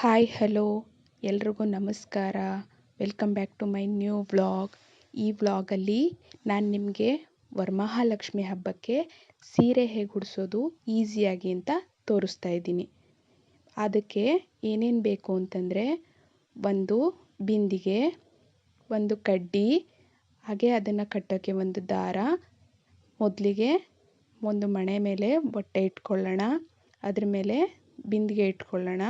Hi hello ಎಲ್ರಿಗೂ ನಮಸ್ಕಾರ. Welcome back to my new vlog. ಈ ವ್ಲಾಗಲ್ಲಿ ನಾನು ನಿಮಗೆ ವರಮಹಾಲಕ್ಷ್ಮಿ ಹಬ್ಬಕ್ಕೆ ಸೀರೆ ಹೇಗೆ ಉಡಿಸೋದು ಈಸಿಯಾಗಿ ಅಂತ ತೋರಿಸ್ತಾ ಇದ್ದೀನಿ. ಅದಕ್ಕೆ ಏನೇನು ಬೇಕು ಅಂತಂದರೆ, ಒಂದು ಬಿಂದಿಗೆ, ಒಂದು ಕಡ್ಡಿ, ಹಾಗೆ ಅದನ್ನು ಕಟ್ಟೋಕ್ಕೆ ಒಂದು ದಾರ. ಮೊದಲಿಗೆ ಒಂದು ಮಣೆ ಮೇಲೆ ಬಟ್ಟೆ ಇಟ್ಕೊಳ್ಳೋಣ, ಅದ್ರ ಮೇಲೆ ಬಿಂದಿಗೆ ಇಟ್ಕೊಳ್ಳೋಣ.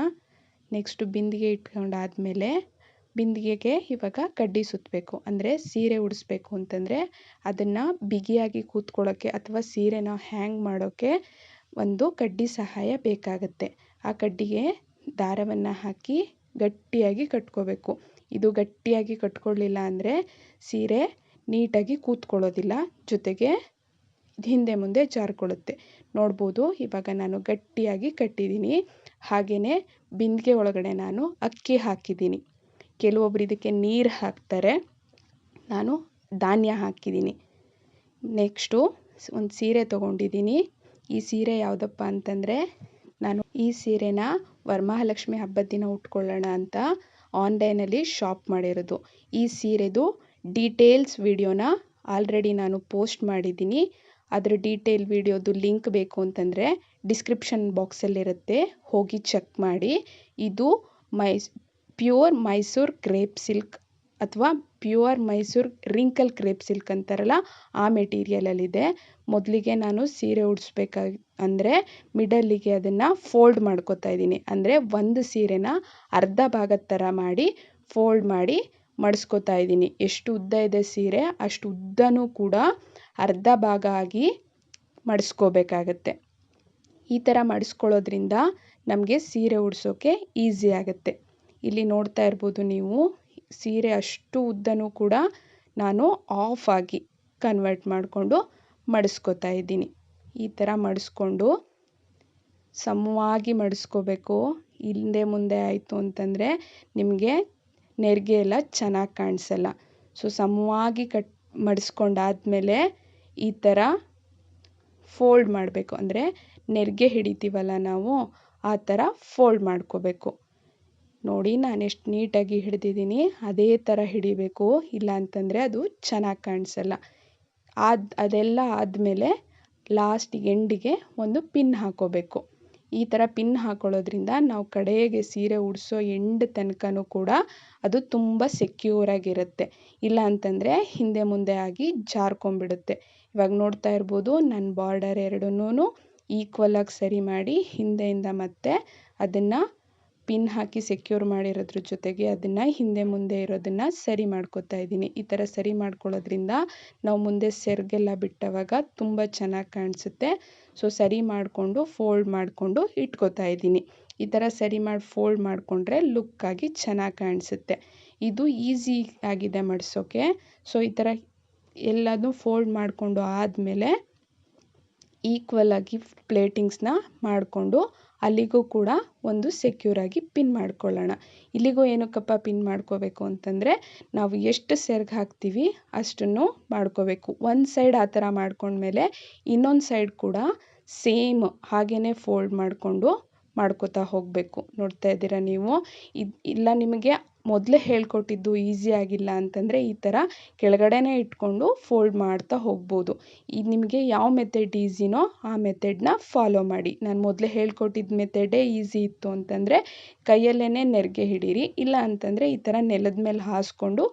ನೆಕ್ಸ್ಟು ಬಿಂದಿಗೆ ಇಟ್ಕೊಂಡಾದಮೇಲೆ ಬಿಂದಿಗೆಗೆ ಇವಾಗ ಕಡ್ಡಿ ಸುತ್ತಬೇಕು. ಅಂದರೆ ಸೀರೆ ಉಡಿಸ್ಬೇಕು ಅಂತಂದರೆ ಅದನ್ನು ಬಿಗಿಯಾಗಿ ಕೂತ್ಕೊಳ್ಳೋಕ್ಕೆ ಅಥವಾ ಸೀರೆನ ಹ್ಯಾಂಗ್ ಮಾಡೋಕ್ಕೆ ಒಂದು ಕಡ್ಡಿ ಸಹಾಯ ಬೇಕಾಗುತ್ತೆ. ಆ ಕಡ್ಡಿಗೆ ದಾರವನ್ನು ಹಾಕಿ ಗಟ್ಟಿಯಾಗಿ ಕಟ್ಕೋಬೇಕು. ಇದು ಗಟ್ಟಿಯಾಗಿ ಕಟ್ಕೊಳ್ಳಿಲ್ಲ ಅಂದರೆ ಸೀರೆ ನೀಟಾಗಿ ಕೂತ್ಕೊಳ್ಳೋದಿಲ್ಲ, ಜೊತೆಗೆ ಹಿಂದೆ ಮುಂದೆ ಜಾರ್ಕೊಳ್ಳುತ್ತೆ. ನೋಡ್ಬೋದು, ಇವಾಗ ನಾನು ಗಟ್ಟಿಯಾಗಿ ಕಟ್ಟಿದ್ದೀನಿ. ಹಾಗೆಯೇ ಬಿಂದಿಗೆ ಒಳಗಡೆ ನಾನು ಅಕ್ಕಿ ಹಾಕಿದ್ದೀನಿ. ಕೆಲವೊಬ್ರು ಇದಕ್ಕೆ ನೀರು ಹಾಕ್ತಾರೆ, ನಾನು ಧಾನ್ಯ ಹಾಕಿದ್ದೀನಿ. ನೆಕ್ಸ್ಟು ಒಂದು ಸೀರೆ ತೊಗೊಂಡಿದ್ದೀನಿ. ಈ ಸೀರೆ ಯಾವುದಪ್ಪ ಅಂತಂದರೆ, ನಾನು ಈ ಸೀರೆನ ವರಮಹಾಲಕ್ಷ್ಮಿ ಹಬ್ಬದ ದಿನ ಉಟ್ಕೊಳ್ಳೋಣ ಅಂತ ಆನ್ಲೈನಲ್ಲಿ ಶಾಪ್ ಮಾಡಿರೋದು. ಈ ಸೀರೆದು ಡೀಟೇಲ್ಸ್ ವಿಡಿಯೋನ ಆಲ್ರೆಡಿ ನಾನು ಪೋಸ್ಟ್ ಮಾಡಿದ್ದೀನಿ. ಅದರ ಡೀಟೇಲ್ ವಿಡಿಯೋದು ಲಿಂಕ್ ಬೇಕು ಅಂತಂದರೆ ಡಿಸ್ಕ್ರಿಪ್ಷನ್ ಬಾಕ್ಸಲ್ಲಿರುತ್ತೆ, ಹೋಗಿ ಚೆಕ್ ಮಾಡಿ. ಇದು ಪ್ಯೂರ್ ಮೈಸೂರು ಕ್ರೇಪ್ ಸಿಲ್ಕ್ ಅಥವಾ pure Mysuru wrinkle crepe silk ಅಂತಾರಲ್ಲ, ಆ ಮೆಟೀರಿಯಲಲ್ಲಿದೆ. ಮೊದಲಿಗೆ ನಾನು ಸೀರೆ ಅಂದರೆ ಮಿಡಲ್ಲಿಗೆ ಅದನ್ನು ಫೋಲ್ಡ್ ಮಾಡ್ಕೋತಾ ಇದ್ದೀನಿ. ಅಂದರೆ ಒಂದು ಸೀರೆನ ಅರ್ಧ ಭಾಗದ ಥರ ಮಾಡಿ ಫೋಲ್ಡ್ ಮಾಡಿ ಮಡಿಸ್ಕೋತಾ ಇದ್ದೀನಿ. ಎಷ್ಟು ಉದ್ದ ಇದೆ ಸೀರೆ ಅಷ್ಟು ಉದ್ದನೂ ಕೂಡ ಅರ್ಧ ಭಾಗ ಆಗಿ ಮಡಿಸ್ಕೋಬೇಕಾಗತ್ತೆ. ಈ ಥರ ಮಡಿಸ್ಕೊಳ್ಳೋದ್ರಿಂದ ನಮಗೆ ಸೀರೆ ಉಡಿಸೋಕ್ಕೆ ಈಸಿ ಆಗುತ್ತೆ. ಇಲ್ಲಿ ನೋಡ್ತಾ ಇರ್ಬೋದು ನೀವು, ಸೀರೆ ಅಷ್ಟು ಉದ್ದನೂ ಕೂಡ ನಾನು ಆಫ್ ಆಗಿ ಕನ್ವರ್ಟ್ ಮಾಡಿಕೊಂಡು ಮಡಿಸ್ಕೋತಾ ಇದ್ದೀನಿ. ಈ ಥರ ಮಡಿಸ್ಕೊಂಡು ಸಮವಾಗಿ ಮಡಿಸ್ಕೋಬೇಕು. ಹಿಂದೆ ಮುಂದೆ ಆಯಿತು ಅಂತಂದರೆ ನಿಮಗೆ ನೆರಿಗೆ ಎಲ್ಲ ಚೆನ್ನಾಗಿ ಕಾಣಿಸಲ್ಲ. ಸೊ ಸಮವಾಗಿ ಮಡಿಸ್ಕೊಂಡಾದ್ಮೇಲೆ ಈ ಥರ ಫೋಲ್ಡ್ ಮಾಡಬೇಕು. ಅಂದರೆ ನೆರಿಗೆ ಹಿಡಿತೀವಲ್ಲ ನಾವು, ಆ ಥರ ಫೋಲ್ಡ್ ಮಾಡ್ಕೋಬೇಕು. ನೋಡಿ, ನಾನು ಎಷ್ಟು ನೀಟಾಗಿ ಹಿಡಿದಿದ್ದೀನಿ, ಅದೇ ಥರ ಹಿಡಿಬೇಕು. ಇಲ್ಲ ಅಂತಂದರೆ ಅದು ಚೆನ್ನಾಗಿ ಕಾಣಿಸಲ್ಲ. ಅದೆಲ್ಲ ಆದಮೇಲೆ ಲಾಸ್ಟ್ ಎಂಡಿಗೆ ಒಂದು ಪಿನ್ ಹಾಕೋಬೇಕು. ಈ ಥರ ಪಿನ್ ಹಾಕೊಳ್ಳೋದ್ರಿಂದ ನಾವು ಕಡೆಗೆ ಸೀರೆ ಉಡಿಸೋ ಎಂಡ್ ತನಕನೂ ಕೂಡ ಅದು ತುಂಬ ಸೆಕ್ಯೂರಾಗಿರುತ್ತೆ. ಇಲ್ಲ ಅಂತಂದರೆ ಹಿಂದೆ ಮುಂದೆ ಆಗಿ ಜಾರ್ಕೊಂಡ್ಬಿಡುತ್ತೆ. ಇವಾಗ ನೋಡ್ತಾ ಇರ್ಬೋದು, ನನ್ನ ಬಾರ್ಡರ್ ಎರಡನ್ನೂ ಈಕ್ವಲಾಗಿ ಸರಿ ಮಾಡಿ ಹಿಂದೆಯಿಂದ ಮತ್ತೆ ಅದನ್ನು ಪಿನ್ ಹಾಕಿ ಸೆಕ್ಯೂರ್ ಮಾಡಿರೋದ್ರ ಜೊತೆಗೆ ಅದನ್ನು ಹಿಂದೆ ಮುಂದೆ ಇರೋದನ್ನು ಸರಿ ಮಾಡ್ಕೋತಾ ಇದ್ದೀನಿ. ಈ ಥರ ಸರಿ ಮಾಡ್ಕೊಳ್ಳೋದ್ರಿಂದ ನಾವು ಮುಂದೆ ಸೆರಗೆಲ್ಲ ಬಿಟ್ಟವಾಗ ತುಂಬ ಚೆನ್ನಾಗಿ ಕಾಣಿಸುತ್ತೆ. ಸೊ ಸರಿ ಮಾಡಿಕೊಂಡು ಫೋಲ್ಡ್ ಮಾಡಿಕೊಂಡು ಇಟ್ಕೋತಾ ಇದ್ದೀನಿ. ಈ ಥರ ಸರಿ ಮಾಡಿ ಫೋಲ್ಡ್ ಮಾಡಿಕೊಂಡ್ರೆ ಲುಕ್ಕಾಗಿ ಚೆನ್ನಾಗಿ ಕಾಣಿಸುತ್ತೆ. ಇದು ಈಸಿ ಆಗಿದೆ ಮಡಿಸೋಕ್ಕೆ. ಸೊ ಈ ಥರ ಎಲ್ಲದೂ ಫೋಲ್ಡ್ ಮಾಡಿಕೊಂಡು ಆದಮೇಲೆ ಈಕ್ವಲಾಗಿ ಪ್ಲೇಟಿಂಗ್ಸ್ನ ಮಾಡಿಕೊಂಡು ಅಲ್ಲಿಗೂ ಕೂಡ ಒಂದು ಸೆಕ್ಯೂರಾಗಿ ಪಿನ್ ಮಾಡ್ಕೊಳ್ಳೋಣ. ಇಲ್ಲಿಗೂ ಏನಕ್ಕಪ್ಪ ಪಿನ್ ಮಾಡ್ಕೋಬೇಕು ಅಂತಂದರೆ, ನಾವು ಎಷ್ಟು ಸೆರ್ಗ್ ಹಾಕ್ತೀವಿ ಅಷ್ಟನ್ನು ಮಾಡ್ಕೋಬೇಕು. ಒಂದು ಸೈಡ್ ಆ ಥರ ಮಾಡ್ಕೊಂಡ್ಮೇಲೆ ಇನ್ನೊಂದು ಸೈಡ್ ಕೂಡ ಸೇಮ್ ಹಾಗೇ ಫೋಲ್ಡ್ ಮಾಡ್ಕೋತಾ ಹೋಗಬೇಕು. ನೋಡ್ತಾ ಇದ್ದೀರಾ ನೀವು. ಇಲ್ಲ ನಿಮಗೆ ಮೊದಲೇ ಹೇಳ್ಕೊಟ್ಟಿದ್ದು ಈಸಿ ಆಗಿಲ್ಲ ಅಂತಂದರೆ ಈ ಥರ ಕೆಳಗಡೆನೇ ಇಟ್ಕೊಂಡು ಫೋಲ್ಡ್ ಮಾಡ್ತಾ ಹೋಗ್ಬೋದು. ಇದು ನಿಮಗೆ ಯಾವ ಮೆಥಡ್ ಈಸಿನೋ ಆ ಮೆಥಡನ್ನ ಫಾಲೋ ಮಾಡಿ. ನಾನು ಮೊದಲೇ ಹೇಳ್ಕೊಟ್ಟಿದ್ದ ಮೆಥಡೇ ಈಸಿ ಇತ್ತು ಅಂತಂದರೆ ಕೈಯಲ್ಲೇ ನೆರಿಗೆ ಹಿಡೀರಿ. ಇಲ್ಲ ಅಂತಂದರೆ ಈ ಥರ ನೆಲದ ಮೇಲೆ ಹಾಸ್ಕೊಂಡು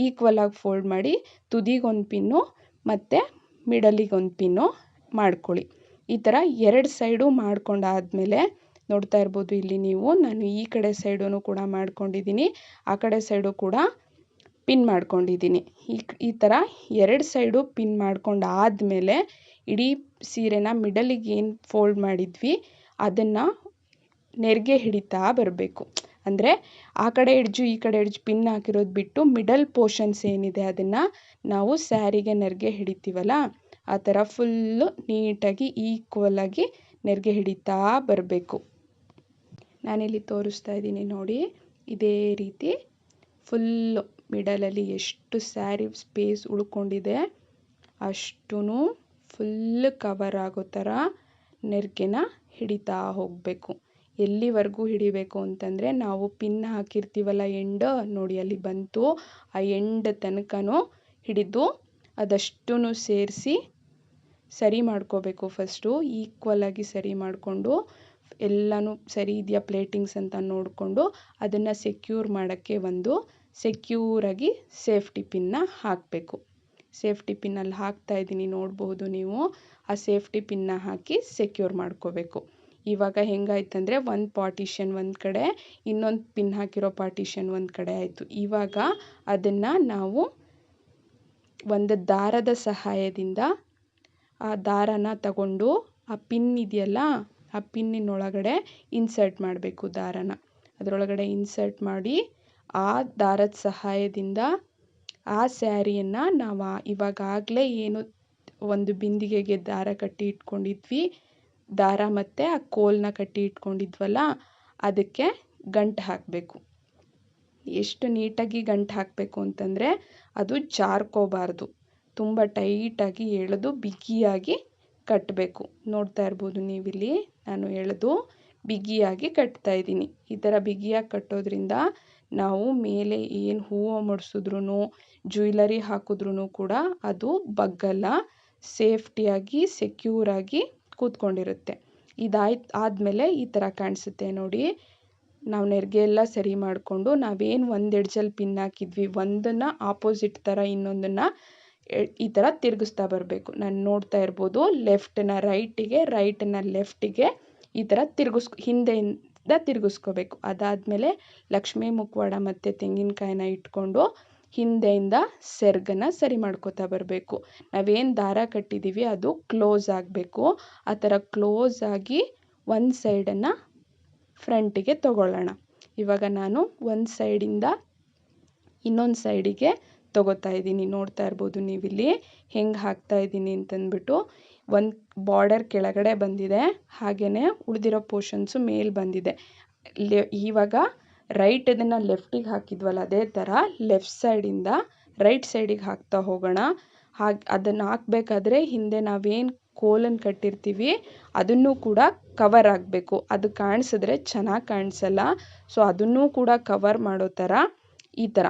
ಈಕ್ವಲಾಗಿ ಫೋಲ್ಡ್ ಮಾಡಿ ತುದಿಗೊಂದು ಪಿನ್ನು ಮತ್ತು ಮಿಡಲಿಗೊಂದು ಪಿನ್ನು ಮಾಡ್ಕೊಳ್ಳಿ. ಈ ಥರ ಎರಡು ಸೈಡು ಮಾಡ್ಕೊಂಡಾದಮೇಲೆ ನೋಡ್ತಾ ಇರ್ಬೋದು, ಇಲ್ಲಿ ನೀವು, ನಾನು ಈ ಕಡೆ ಸೈಡೂ ಕೂಡ ಮಾಡ್ಕೊಂಡಿದ್ದೀನಿ, ಆ ಕಡೆ ಸೈಡು ಕೂಡ ಪಿನ್ ಮಾಡ್ಕೊಂಡಿದ್ದೀನಿ. ಈ ಥರ ಎರಡು ಸೈಡು ಪಿನ್ ಮಾಡ್ಕೊಂಡಾದಮೇಲೆ ಇಡೀ ಸೀರೆನ ಮಿಡಲಿಗೆ ಏನು ಫೋಲ್ಡ್ ಮಾಡಿದ್ವಿ ಅದನ್ನು ನೆರಿಗೆ ಹಿಡಿತಾ ಬರಬೇಕು. ಅಂದರೆ ಆ ಕಡೆ ಎಡ್ಜು ಈ ಕಡೆ ಎಡ್ಜು ಪಿನ್ ಹಾಕಿರೋದು ಬಿಟ್ಟು ಮಿಡಲ್ ಪೋರ್ಷನ್ಸ್ ಏನಿದೆ ಅದನ್ನು ನಾವು ಸ್ಯಾರಿಗೆ ನೆರಿಗೆ ಹಿಡಿತೀವಲ್ಲ, ಆ ಥರ ಫುಲ್ಲು ನೀಟಾಗಿ ಈಕ್ವಲಾಗಿ ನೆರಿಗೆ ಹಿಡಿತಾ ಬರಬೇಕು. ನಾನಿಲ್ಲಿ ತೋರಿಸ್ತಾ ಇದ್ದೀನಿ ನೋಡಿ, ಇದೇ ರೀತಿ ಫುಲ್ಲು ಮಿಡಲಲ್ಲಿ ಎಷ್ಟು ಸ್ಯಾರಿ ಸ್ಪೇಸ್ ಉಳ್ಕೊಂಡಿದೆ ಅಷ್ಟೂ ಫುಲ್ ಕವರ್ ಆಗೋ ಥರ ನೆರಿಗೆನ ಹಿಡಿತಾ ಹೋಗಬೇಕು. ಎಲ್ಲಿವರೆಗೂ ಹಿಡಿಬೇಕು ಅಂತಂದರೆ ನಾವು ಪಿನ್ ಹಾಕಿರ್ತೀವಲ್ಲ ಎಂಡ್ ನೋಡಿ ಅಲ್ಲಿ ಬಂತು, ಆ ಎಂಡ್ ತನಕನೂ ಹಿಡಿದು ಅದಷ್ಟೂ ಸೇರಿಸಿ ಸರಿ ಮಾಡ್ಕೋಬೇಕು. ಫಸ್ಟು ಈಕ್ವಲ್ ಆಗಿ ಸರಿ ಮಾಡಿಕೊಂಡು ಎಲ್ಲನೂ ಸರಿ ಇದೆಯಾ ಪ್ಲೇಟಿಂಗ್ಸ್ ಅಂತ ನೋಡಿಕೊಂಡು ಅದನ್ನು ಸೆಕ್ಯೂರ್ ಮಾಡೋಕ್ಕೆ ಒಂದು ಸೆಕ್ಯೂರಾಗಿ ಸೇಫ್ಟಿ ಪಿನ್ನ ಹಾಕಬೇಕು. ಸೇಫ್ಟಿ ಪಿನ್ನಲ್ಲಿ ಹಾಕ್ತಾ ಇದ್ದೀನಿ ನೋಡಬಹುದು ನೀವು. ಆ ಸೇಫ್ಟಿ ಪಿನ್ನ ಹಾಕಿ ಸೆಕ್ಯೂರ್ ಮಾಡ್ಕೋಬೇಕು. ಇವಾಗ ಹೆಂಗಾಯ್ತಂದರೆ ಒಂದು ಪಾರ್ಟಿಷನ್ ಒಂದು ಕಡೆ, ಇನ್ನೊಂದು ಪಿನ್ ಹಾಕಿರೋ ಪಾರ್ಟಿಷನ್ ಒಂದು ಕಡೆ ಆಯಿತು. ಇವಾಗ ಅದನ್ನು ನಾವು ಒಂದು ದಾರದ ಸಹಾಯದಿಂದ ಆ ದಾರನ ತಗೊಂಡು ಆ ಪಿನ್ ಇದೆಯಲ್ಲ ಆ ಪಿನ್ನಿನೊಳಗಡೆ ಇನ್ಸರ್ಟ್ ಮಾಡಬೇಕು. ದಾರನ ಅದರೊಳಗಡೆ ಇನ್ಸರ್ಟ್ ಮಾಡಿ ಆ ದಾರದ ಸಹಾಯದಿಂದ ಆ ಸ್ಯಾರಿಯನ್ನು ನಾವು ಇವಾಗಲೇ ಏನು ಒಂದು ಬಿಂದಿಗೆಗೆ ದಾರ ಕಟ್ಟಿ ಇಟ್ಕೊಂಡಿದ್ವಿ, ದಾರ ಮತ್ತು ಆ ಕೋಲನ್ನ ಕಟ್ಟಿ ಇಟ್ಕೊಂಡಿದ್ವಲ್ಲ ಅದಕ್ಕೆ ಗಂಟು ಹಾಕಬೇಕು. ಎಷ್ಟು ನೀಟಾಗಿ ಗಂಟು ಹಾಕಬೇಕು ಅಂತಂದರೆ ಅದು ಜಾರ್ಕೋಬಾರ್ದು, ತುಂಬ ಟೈಟಾಗಿ ಎಳೆದು ಬಿಗಿಯಾಗಿ ಕಟ್ಟಬೇಕು. ನೋಡ್ತಾ ಇರ್ಬೋದು ನೀವಿಲ್ಲಿ ನಾನು ಎಳೆದು ಬಿಗಿಯಾಗಿ ಕಟ್ತಾ ಇದ್ದೀನಿ. ಈ ಥರ ಬಿಗಿಯಾಗಿ ಕಟ್ಟೋದ್ರಿಂದ ನಾವು ಮೇಲೆ ಏನು ಹೂವು ಮುಡಿಸಿದ್ರೂ ಜ್ಯುವೆಲರಿ ಹಾಕಿದ್ರೂ ಕೂಡ ಅದು ಬಗ್ಗಲ್ಲ, ಸೇಫ್ಟಿಯಾಗಿ ಸೆಕ್ಯೂರಾಗಿ ಕೂತ್ಕೊಂಡಿರುತ್ತೆ. ಆದಮೇಲೆ ಈ ಥರ ಕಾಣಿಸುತ್ತೆ ನೋಡಿ. ನಾವು ನೆರಿಗೆ ಎಲ್ಲ ಸರಿ ಮಾಡಿಕೊಂಡು ನಾವೇನು ಒಂದು ಎಡ್ಜಲ್ಲಿ ಪಿನ್ ಹಾಕಿದ್ವಿ ಒಂದನ್ನು ಆಪೋಸಿಟ್ ಥರ ಇನ್ನೊಂದನ್ನು ಈ ಥರ ತಿರುಗಿಸ್ತಾ ಬರಬೇಕು. ನಾನು ನೋಡ್ತಾ ಇರ್ಬೋದು ಲೆಫ್ಟನ್ನ ರೈಟಿಗೆ, ರೈಟನ್ನ ಲೆಫ್ಟಿಗೆ ಈ ಥರ ಹಿಂದೆಯಿಂದ ತಿರುಗಿಸ್ಕೋಬೇಕು. ಅದಾದಮೇಲೆ ಲಕ್ಷ್ಮೀ ಮುಖವಾಡ ಮತ್ತು ತೆಂಗಿನಕಾಯಿನ ಇಟ್ಕೊಂಡು ಹಿಂದೆಯಿಂದ ಸೆರಗನ್ನು ಸರಿ ಮಾಡ್ಕೋತಾ ಬರಬೇಕು. ನಾವೇನು ದಾರ ಕಟ್ಟಿದ್ದೀವಿ ಅದು ಕ್ಲೋಸ್ ಆಗಬೇಕು. ಆ ಥರ ಕ್ಲೋಸ್ ಆಗಿ ಒಂದು ಸೈಡನ್ನು ಫ್ರಂಟಿಗೆ ತಗೊಳ್ಳೋಣ. ಇವಾಗ ನಾನು ಒಂದು ಸೈಡಿಂದ ಇನ್ನೊಂದು ಸೈಡಿಗೆ ತಗೋತಾ ಇದ್ದೀನಿ. ನೋಡ್ತಾ ಇರ್ಬೋದು ನೀವಿಲ್ಲಿ ಹೆಂಗೆ ಹಾಕ್ತಾ ಇದ್ದೀನಿ ಅಂತಂದ್ಬಿಟ್ಟು. ಒಂದು ಬಾರ್ಡರ್ ಕೆಳಗಡೆ ಬಂದಿದೆ, ಹಾಗೆಯೇ ಉಳಿದಿರೋ ಪೋರ್ಷನ್ಸು ಮೇಲೆ ಬಂದಿದೆ. ಇವಾಗ ರೈಟ್ ಇದನ್ನು ಲೆಫ್ಟಿಗೆ ಹಾಕಿದ್ವಲ್ಲ ಅದೇ ಥರ ಲೆಫ್ಟ್ ಸೈಡಿಂದ ರೈಟ್ ಸೈಡಿಗೆ ಹಾಕ್ತಾ ಹೋಗೋಣ. ಅದನ್ನು ಹಾಕಬೇಕಾದ್ರೆ ಹಿಂದೆ ನಾವೇನು ಕೋಲನ್ನು ಕಟ್ಟಿರ್ತೀವಿ ಅದನ್ನು ಕೂಡ ಕವರ್ ಆಗಬೇಕು. ಅದು ಕಾಣಿಸಿದ್ರೆ ಚೆನ್ನಾಗಿ ಕಾಣಿಸಲ್ಲ. ಸೊ ಅದನ್ನು ಕೂಡ ಕವರ್ ಮಾಡೋ ಥರ ಈ ಥರ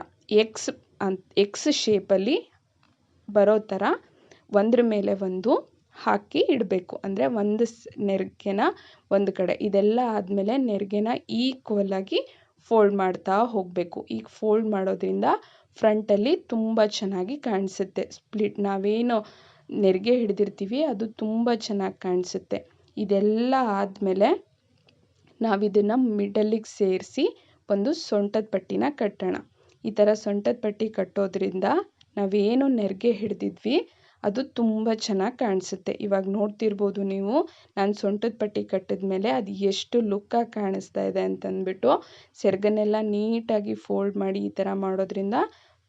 ಎಕ್ಸ್ ಶೇಪಲ್ಲಿ ಬರೋ ಥರ ಒಂದ್ರ ಮೇಲೆ ಒಂದು ಹಾಕಿ ಇಡಬೇಕು. ಅಂದರೆ ಒಂದು ನೆರಿಗೆನ ಒಂದು ಕಡೆ, ಇದೆಲ್ಲ ಆದಮೇಲೆ ನೆರಿಗೆನ ಈಕ್ವಲ್ ಆಗಿ ಫೋಲ್ಡ್ ಮಾಡ್ತಾ ಹೋಗಬೇಕು. ಈಗ ಫೋಲ್ಡ್ ಮಾಡೋದ್ರಿಂದ ಫ್ರಂಟಲ್ಲಿ ತುಂಬ ಚೆನ್ನಾಗಿ ಕಾಣಿಸುತ್ತೆ. ಸ್ಪ್ಲಿಟ್ ನಾವೇನು ನೆರಿಗೆ ಹಿಡಿದಿರ್ತೀವಿ ಅದು ತುಂಬ ಚೆನ್ನಾಗಿ ಕಾಣಿಸುತ್ತೆ. ಇದೆಲ್ಲ ಆದಮೇಲೆ ನಾವಿದನ್ನು ಮಿಡಲಿಗೆ ಸೇರಿಸಿ ಒಂದು ಸೊಂಟದ ಪಟ್ಟಿನ ಕಟ್ಟೋಣ. ಈ ಥರ ಸೊಂಟದ ಪಟ್ಟಿ ಕಟ್ಟೋದ್ರಿಂದ ನಾವೇನು ನೆರಿಗೆ ಹಿಡಿದಿದ್ವಿ ಅದು ತುಂಬ ಚೆನ್ನಾಗಿ ಕಾಣಿಸುತ್ತೆ. ಇವಾಗ ನೋಡ್ತಿರ್ಬೋದು ನೀವು ನಾನು ಸೊಂಟದ ಪಟ್ಟಿ ಕಟ್ಟಿದ ಮೇಲೆ ಅದು ಎಷ್ಟು ಲುಕ್ಕಾಗಿ ಕಾಣಿಸ್ತಾ ಇದೆ ಅಂತಂದ್ಬಿಟ್ಟು. ಸೆರಗನ್ನೆಲ್ಲ ನೀಟಾಗಿ ಫೋಲ್ಡ್ ಮಾಡಿ ಈ ಥರ ಮಾಡೋದ್ರಿಂದ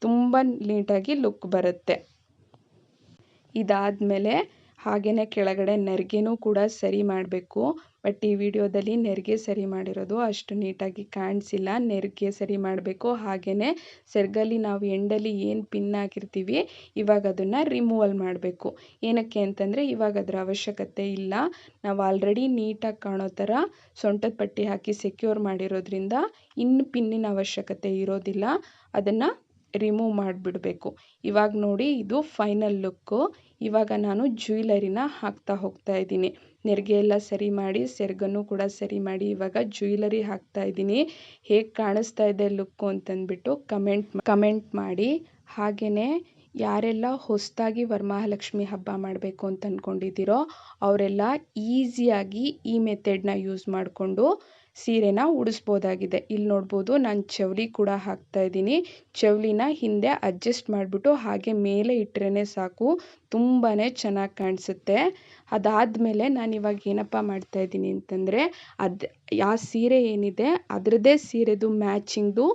ತುಂಬ ನೀಟಾಗಿ ಲುಕ್ ಬರುತ್ತೆ. ಇದಾದಮೇಲೆ ಹಾಗೆಯೇ ಕೆಳಗಡೆ ನೆರಿಗೆನೂ ಕೂಡ ಸರಿ ಮಾಡಬೇಕು. ಬಟ್ ಈ ವಿಡಿಯೋದಲ್ಲಿ ನೆರಿಗೆ ಸರಿ ಮಾಡಿರೋದು ಅಷ್ಟು ನೀಟಾಗಿ ಕಾಣಿಸಿಲ್ಲ. ನೆರಿಗೆ ಸರಿ ಮಾಡಬೇಕು. ಹಾಗೆಯೇ ಸೆರಗಲ್ಲಿ ನಾವು ಎಂಡಲ್ಲಿ ಏನು ಪಿನ್ ಹಾಕಿರ್ತೀವಿ ಇವಾಗ ಅದನ್ನು ರಿಮೂವಲ್ ಮಾಡಬೇಕು. ಏನಕ್ಕೆ ಅಂತಂದರೆ ಇವಾಗ ಅದರ ಅವಶ್ಯಕತೆ ಇಲ್ಲ. ನಾವು ಆಲ್ರೆಡಿ ನೀಟಾಗಿ ಕಾಣೋ ಥರ ಸೊಂಟದ ಪಟ್ಟಿ ಹಾಕಿ ಸೆಕ್ಯೂರ್ ಮಾಡಿರೋದ್ರಿಂದ ಇನ್ನು ಪಿನ್ನಿನ ಅವಶ್ಯಕತೆ ಇರೋದಿಲ್ಲ. ಅದನ್ನು ರಿಮೂವ್ ಮಾಡಿಬಿಡಬೇಕು. ಇವಾಗ ನೋಡಿ ಇದು ಫೈನಲ್ ಲುಕ್ಕು. ಇವಾಗ ನಾನು ಜ್ಯುವೆಲರಿನ ಹಾಕ್ತಾ ಹೋಗ್ತಾ ಇದ್ದೀನಿ. ನೆರಿಗೆ ಎಲ್ಲ ಸರಿ ಮಾಡಿ ಸೆರಗನ್ನು ಕೂಡ ಸರಿ ಮಾಡಿ ಇವಾಗ ಜ್ಯುವೆಲರಿ ಹಾಕ್ತಾ ಇದ್ದೀನಿ. ಹೇಗೆ ಕಾಣಿಸ್ತಾ ಇದೆ ಲುಕ್ಕು ಅಂತಂದ್ಬಿಟ್ಟು ಕಮೆಂಟ್ ಮಾಡಿ. ಹಾಗೆಯೇ ಯಾರೆಲ್ಲ ಹೊಸದಾಗಿ ವರಮಹಾಲಕ್ಷ್ಮಿ ಹಬ್ಬ ಮಾಡಬೇಕು ಅಂತ ಅಂದ್ಕೊಂಡಿದ್ದೀರೋ ಅವರೆಲ್ಲ ಈಸಿಯಾಗಿ ಈ ಮೆಥಡ್ನ ಯೂಸ್ ಮಾಡಿಕೊಂಡು ಸೀರೆನ ಉಡಿಸ್ಬೋದಾಗಿದೆ. ಇಲ್ಲಿ ನೋಡ್ಬೋದು ನಾನು ಚೌಲಿ ಕೂಡ ಹಾಕ್ತಾ ಇದ್ದೀನಿ. ಚೌಲಿನ ಹಿಂದೆ ಅಡ್ಜಸ್ಟ್ ಮಾಡಿಬಿಟ್ಟು ಹಾಗೆ ಮೇಲೆ ಇಟ್ಟರೆ ಸಾಕು, ತುಂಬಾ ಚೆನ್ನಾಗಿ ಕಾಣಿಸುತ್ತೆ. ಅದಾದಮೇಲೆ ನಾನು ಇವಾಗ ಏನಪ್ಪ ಮಾಡ್ತಾ ಇದ್ದೀನಿ ಅಂತಂದರೆ ಆ ಸೀರೆ ಏನಿದೆ ಅದರದ್ದೇ ಸೀರೆದು ಮ್ಯಾಚಿಂಗ್ದು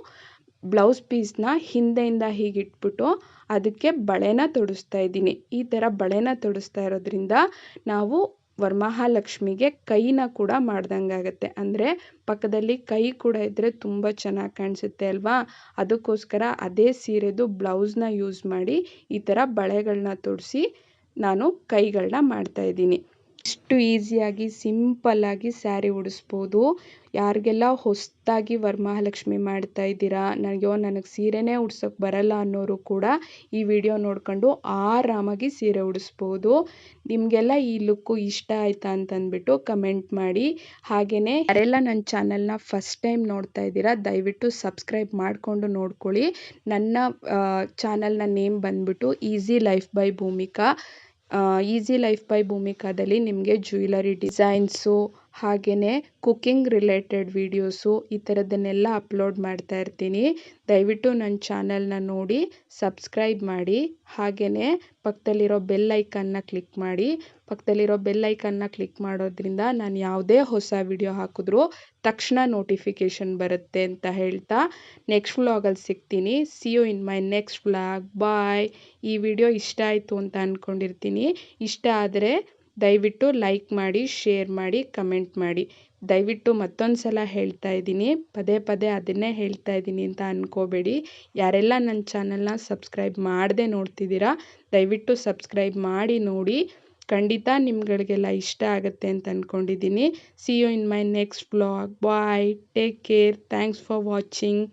ಬ್ಲೌಸ್ ಪೀಸ್ನ ಹಿಂದೆಯಿಂದ ಹೀಗೆ ಇಟ್ಬಿಟ್ಟು ಅದಕ್ಕೆ ಬಳೆನ ತೊಡಿಸ್ತಾ ಇದ್ದೀನಿ. ಈ ಥರ ಬಳೆನ ತೊಡಿಸ್ತಾ ಇರೋದ್ರಿಂದ ನಾವು ವರಮಹಾಲಕ್ಷ್ಮಿಗೆ ಕೈನ ಕೂಡ ಮಾಡ್ದಂಗಾಗತ್ತೆ. ಅಂದರೆ ಪಕ್ಕದಲ್ಲಿ ಕೈ ಕೂಡ ಇದ್ದರೆ ತುಂಬ ಚೆನ್ನಾಗಿ ಕಾಣಿಸುತ್ತೆ ಅಲ್ವಾ. ಅದಕ್ಕೋಸ್ಕರ ಅದೇ ಸೀರೆದು ಬ್ಲೌಸ್ನ ಯೂಸ್ ಮಾಡಿ ಈ ಥರ ಬಳೆಗಳನ್ನ ತೊಡಿಸಿ ನಾನು ಕೈಗಳನ್ನ ಮಾಡ್ತಾಯಿದ್ದೀನಿ. ಇಷ್ಟು ಈಸಿಯಾಗಿ ಸಿಂಪಲ್ಲಾಗಿ ಸ್ಯಾರಿ ಉಡಿಸ್ಬೋದು. ಯಾರಿಗೆಲ್ಲ ಹೊಸದಾಗಿ ವರಮಹಾಲಕ್ಷ್ಮಿ ಮಾಡ್ತಾ ಇದ್ದೀರಾ, ನನಗೆ ಸೀರೆನೇ ಉಡ್ಸೋಕ್ಕೆ ಬರಲ್ಲ ಅನ್ನೋರು ಕೂಡ ಈ ವಿಡಿಯೋ ನೋಡ್ಕೊಂಡು ಆರಾಮಾಗಿ ಸೀರೆ ಉಡಿಸ್ಬೋದು. ನಿಮಗೆಲ್ಲ ಈ ಲುಕ್ಕು ಇಷ್ಟ ಆಯ್ತಾ ಅಂತಂದ್ಬಿಟ್ಟು ಕಮೆಂಟ್ ಮಾಡಿ. ಹಾಗೆಯೇ ಯಾರೆಲ್ಲ ನನ್ನ ಚಾನಲ್ನ ಫಸ್ಟ್ ಟೈಮ್ ನೋಡ್ತಾ ಇದ್ದೀರಾ ದಯವಿಟ್ಟು ಸಬ್ಸ್ಕ್ರೈಬ್ ಮಾಡಿಕೊಂಡು ನೋಡ್ಕೊಳ್ಳಿ. ನನ್ನ ಚಾನಲ್ನ ನೇಮ್ ಬಂದ್ಬಿಟ್ಟು easy life by Bhoomika. Easy life by ಭೂಮಿಕಾದಲ್ಲಿ ನಿಮಗೆ ಜ್ಯುವೆಲರಿ ಡಿಸೈನ್ಸು ಹಾಗೆಯೇ ಕುಕ್ಕಿಂಗ್ ರಿಲೇಟೆಡ್ ವೀಡಿಯೋಸು ಈ ಥರದ್ದನ್ನೆಲ್ಲ ಅಪ್ಲೋಡ್ ಮಾಡ್ತಾ ಇರ್ತೀನಿ. ದಯವಿಟ್ಟು ನನ್ನ ಚಾನಲ್ನ ನೋಡಿ ಸಬ್ಸ್ಕ್ರೈಬ್ ಮಾಡಿ. ಹಾಗೆಯೇ ಪಕ್ಕದಲ್ಲಿರೋ ಬೆಲ್ ಐಕನ್ನ ಕ್ಲಿಕ್ ಮಾಡಿ. ಪಕ್ಕದಲ್ಲಿರೋ ಬೆಲ್ ಐಕನ್ನ ಕ್ಲಿಕ್ ಮಾಡೋದ್ರಿಂದ ನಾನು ಯಾವುದೇ ಹೊಸ ವಿಡಿಯೋ ಹಾಕಿದ್ರೂ ತಕ್ಷಣ ನೋಟಿಫಿಕೇಷನ್ ಬರುತ್ತೆ ಅಂತ ಹೇಳ್ತಾ ನೆಕ್ಸ್ಟ್ ವ್ಲಾಗಲ್ಲಿ ಸಿಗ್ತೀನಿ. See you in my next vlog. Bye. ಈ ವಿಡಿಯೋ ಇಷ್ಟ ಆಯಿತು ಅಂತ ಅಂದ್ಕೊಂಡಿರ್ತೀನಿ. ಇಷ್ಟ ಆದರೆ ದಯವಿಟ್ಟು ಲೈಕ್ ಮಾಡಿ, ಶೇರ್ ಮಾಡಿ, ಕಮೆಂಟ್ ಮಾಡಿ. ದಯವಿಟ್ಟು ಮತ್ತೊಂದು ಸಲ ಹೇಳ್ತಾ ಇದ್ದೀನಿ, ಪದೇ ಪದೇ ಅದನ್ನೇ ಹೇಳ್ತಾ ಇದ್ದೀನಿ ಅಂತ ಅಂದ್ಕೋಬೇಡಿ. ಯಾರೆಲ್ಲ ನನ್ನ ಚಾನಲ್ನ ಸಬ್ಸ್ಕ್ರೈಬ್ ಮಾಡದೆ ನೋಡ್ತಿದ್ದೀರಾ ದಯವಿಟ್ಟು ಸಬ್ಸ್ಕ್ರೈಬ್ ಮಾಡಿ ನೋಡಿ. ಖಂಡಿತ ನಿಮ್ಗಳಿಗೆಲ್ಲ ಇಷ್ಟ ಆಗುತ್ತೆ ಅಂತ ಅಂದ್ಕೊಂಡಿದ್ದೀನಿ. See you in my next vlog. Bye. Take care. Thanks for watching.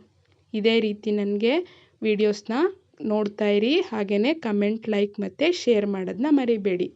ಇದೇ ರೀತಿ ನನಗೆ ವೀಡಿಯೋಸ್ನ ನೋಡ್ತಾ ಇರಿ. ಹಾಗೆಯೇ ಕಮೆಂಟ್, ಲೈಕ್ ಮತ್ತು ಶೇರ್ ಮಾಡೋದನ್ನ ಮರಿಬೇಡಿ.